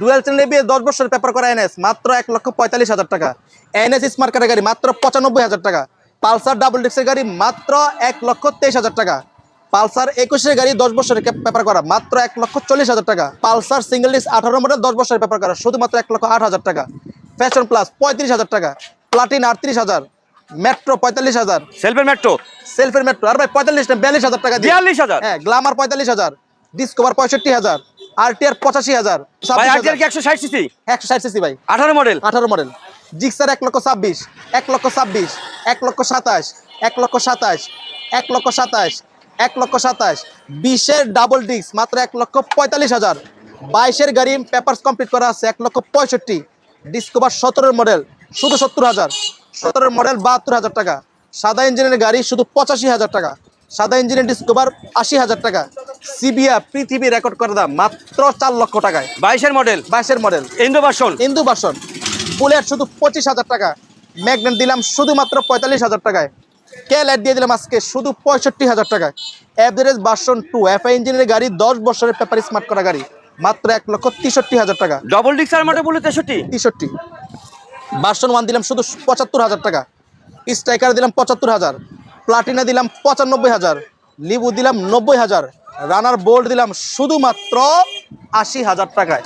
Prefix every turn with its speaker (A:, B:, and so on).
A: Dual channel ABS 10 বছরের paper করা NS মাত্র 1,45,000 টাকা। এনএস স্মার্ট কার্ডের গাড়ি মাত্র 95,000 টাকা। পালসার ডাবল ডিস্কের গাড়ি মাত্র 1,23,000 টাকা। পালসার 21 গাড়ি 10 বছরের পেপার করা মাত্র 1,40,000 টাকা। পালসার সিঙ্গেল ডিস্ক 18 মডেল 10 বছরের পেপার করা শুধুমাত্র 1,08,000 টাকা। ফ্যাশন প্লাস 35,000 টাকা। প্লাটিন 38,000। মেট্রো 45,000। সেলফের মেট্রো আর ভাই 45 না 42,000 টাকা দিয়ে।
B: 42,000
A: হ্যাঁ, গ্ল্যামার 45,000। ডিসকভার 65,000। আরটিআর 85,000।
B: ভাই আরটিআর কি 160 সিসি?
A: 160 সিসি ভাই।
B: 18 model.
A: 18 model. Gixxer 1,26,000। 1,26,000। 1,27,000। 1,27,000। 1,27,000। 1,27,000। 20 double disc মাত্র 1,45,000। 22 গাড়ি পেপারস কমপ্লিট করা আছে 1,65,000। ডিসকভার 17 মডেল শুধু 70,000। 17 মডেল 72,000 টাকা। সাদা ইঞ্জিনের গাড়ি শুধু 85,000 টাকা। সাদা ইঞ্জিনের ডিসকভার 80,000 টাকা। সিবিয়া পৃথিবী রেকর্ড করে দাম মাত্র 4 লক্ষ টাকায়।
B: 22 মডেল।
A: 22 মডেল ইন্দু ভার্সন। বুলেট শুধু 25,000 টাকা। ম্যাগনেট দিলাম শুধুমাত্র 45,000 টাকায়। কেলাইট দিয়ে দিলাম আজকে শুধু 65,000 টাকায়। এভারেজ ভার্সন 2 এফআই ইঞ্জিনের গাড়ি 10 বছরের পেপার স্মার্ট করা গাড়ি মাত্র 1,63,000 টাকা।
B: ডবল ডিক্স আর মোটর বুলেট
A: 63 ভার্সন 1 দিলাম শুধু 75,000 টাকা। স্ট্রাইকার দিলাম 75,000। প্লাটিনা দিলাম 95,000। লিবু দিলাম 90,000। রানার বোল্ট দিলাম শুধুমাত্র 80,000 টাকায়।